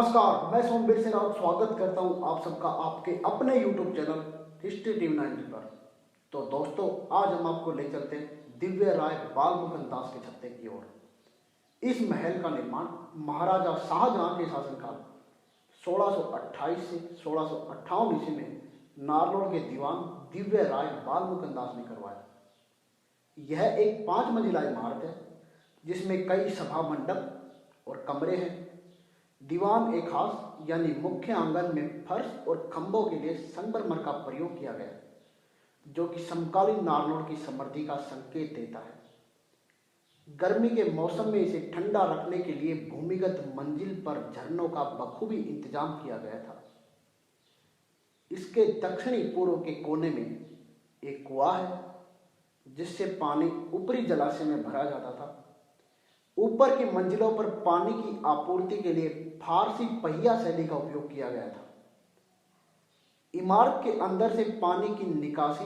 नमस्कार, मैं सोमवीर सिंह राउत स्वागत करता हूं आप सबका आपके अपने YouTube चैनल हिस्ट्री टीवी 90 पर। तो दोस्तों, आज हम आपको ले चलते हैं दिव्य राय बाल मुकुंद दास के छत्ते की ओर। इस महल का निर्माण महाराजा शाहजहां के शासनकाल 1628 से 1658 ईस्वी में नारनौल के दीवान दिव्य राय बाल मुकुंद दास ने करवाया। यह एक 5 मंजिला इमारत है जिसमें कई सभा मंडप और कमरे हैं। दीवान एक खास यानी मुख्य आंगन में फर्श और खंभों के लिए संगमरमर का प्रयोग किया गया, जो कि समकालीन नारनौल की समृद्धि का संकेत देता है। गर्मी के मौसम में इसे ठंडा रखने के लिए भूमिगत मंजिल पर झरनों का बखूबी इंतजाम किया गया था। इसके दक्षिणी पूर्व के कोने में एक कुआं है जिससे पानी ऊपरी जलाशय में भरा जाता था। ऊपर की मंजिलों पर पानी की आपूर्ति के लिए फारसी पहिया शैली का उपयोग किया गया था। इमारत के अंदर से पानी की निकासी,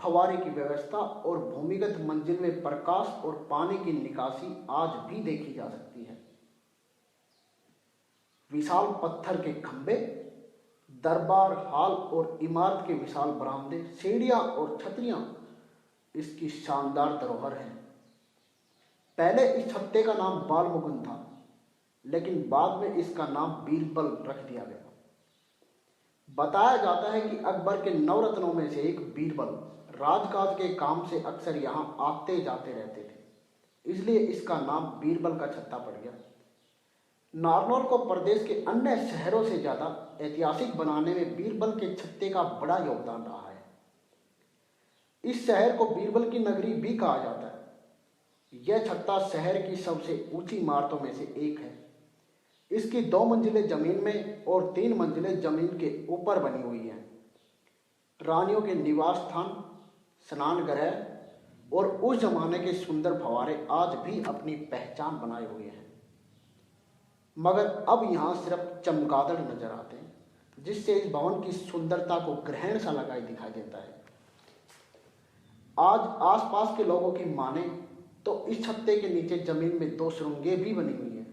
फव्वारे की व्यवस्था और भूमिगत मंजिल में प्रकाश और पानी की निकासी आज भी देखी जा सकती है। विशाल पत्थर के खंभे, दरबार हाल और इमारत के विशाल बरामदे, सीढ़ियां और छतरियां इसकी शानदार धरोहर है। पहले इस छत्ते का नाम बाल मुकुंद था, लेकिन बाद में इसका नाम बीरबल रख दिया गया। बताया जाता है कि अकबर के नवरत्नों में से एक बीरबल राजकाज के काम से अक्सर यहाँ आते जाते रहते थे, इसलिए इसका नाम बीरबल का छत्ता पड़ गया। नारनौल को प्रदेश के अन्य शहरों से ज्यादा ऐतिहासिक बनाने में बीरबल के छत्ते का बड़ा योगदान रहा है। इस शहर को बीरबल की नगरी भी कहा जाता है। यह छत्ता शहर की सबसे ऊंची इमारतों में से एक है। इसकी 2 मंजिलें जमीन में और 3 मंजिलें जमीन के ऊपर बनी हुई हैं। रानियों के निवास स्थान, स्नान गृह और उस जमाने के सुंदर फव्वारे आज भी अपनी पहचान बनाए हुए हैं। मगर अब यहाँ सिर्फ चमगादड़ नजर आते हैं, जिससे इस भवन की सुंदरता को ग्रहण सा लगाई दिखाई देता है। आज आसपास के लोगों की माने तो इस छत्ते के नीचे जमीन में 2 सुरंगें भी बनी हुई हैं,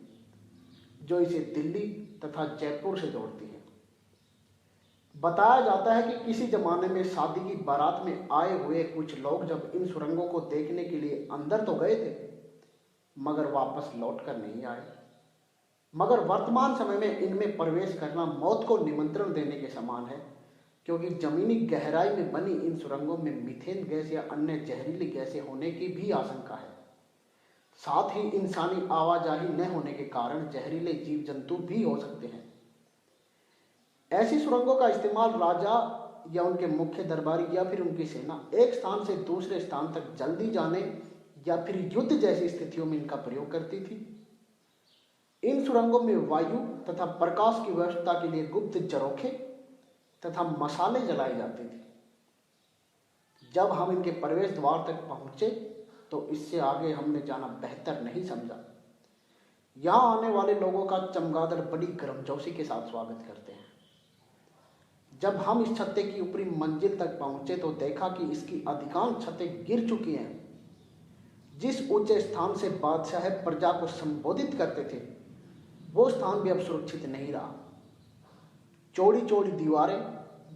जो इसे दिल्ली तथा जयपुर से जोड़ती है। बताया जाता है कि किसी जमाने में शादी की बारात में आए हुए कुछ लोग जब इन सुरंगों को देखने के लिए अंदर तो गए थे, मगर वापस लौट कर नहीं आए। मगर वर्तमान समय में इनमें प्रवेश करना मौत को निमंत्रण देने के समान है, क्योंकि जमीनी गहराई में बनी इन सुरंगों में मीथेन गैस या अन्य जहरीली गैसें होने की भी आशंका है। साथ ही इंसानी आवाजाही न होने के कारण जहरीले जीव जंतु भी हो सकते हैं। ऐसी सुरंगों का इस्तेमाल राजा या उनके मुख्य दरबारी या फिर उनकी सेना एक स्थान से दूसरे स्थान तक जल्दी जाने या फिर युद्ध जैसी स्थितियों में इनका प्रयोग करती थी। इन सुरंगों में वायु तथा प्रकाश की व्यवस्था के लिए गुप्त झरोखे तथा मसाले जलाए जाते थे। जब हम इनके प्रवेश द्वार तक पहुंचे तो इससे आगे हमने जाना बेहतर नहीं समझा। यहाँ आने वाले लोगों का चमगादड़ बड़ी गर्मजोशी के साथ स्वागत करते हैं। जब हम इस छत्ते की ऊपरी मंजिल तक पहुंचे तो देखा कि इसकी अधिकांश छतें गिर चुकी हैं। जिस ऊंचे स्थान से बादशाह प्रजा को संबोधित करते थे, वो स्थान भी अब सुरक्षित नहीं रहा। चौड़ी चौड़ी दीवारें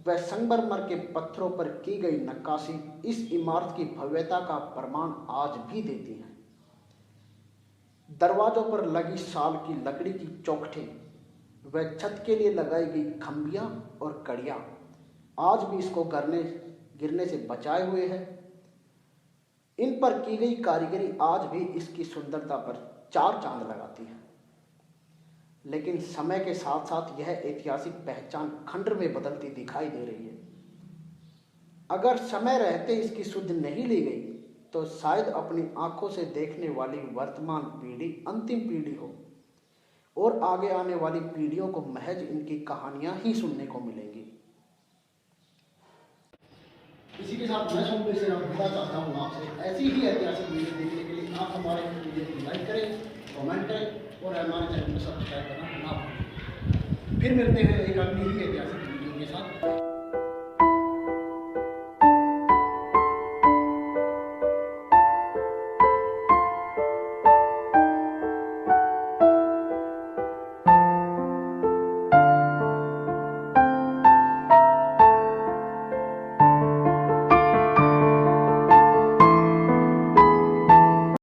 व संगमरमर के पत्थरों पर की गई नक्काशी इस इमारत की भव्यता का प्रमाण आज भी देती है। दरवाजों पर लगी साल की लकड़ी की चौखटें व छत के लिए लगाई गई खंभियां और कड़ियां आज भी इसको गिरने से बचाए हुए हैं। इन पर की गई कारीगरी आज भी इसकी सुंदरता पर 4 चांद लगाती है। लेकिन समय के साथ साथ यह ऐतिहासिक पहचान खंड में बदलती दिखाई दे रही है। अगर समय रहते इसकी सुध नहीं ली गई तो शायद अपनी आंखों से देखने वाली वर्तमान पीढ़ी अंतिम पीढ़ी हो और आगे आने वाली पीढ़ियों को महज इनकी कहानियां ही सुनने को मिलेंगी। इसी के साथ मैं सोमवीर से विदा चाहता हूँ आपसे। ऐसी ही ऐतिहासिक वीडियो देखने के लिए आप हमारे वीडियो को लाइक करें, कमेंट करें और हमारे चैनल को सब्सक्राइब करना ना भूलें। फिर मिलते हैं एक अगली ही ऐतिहासिक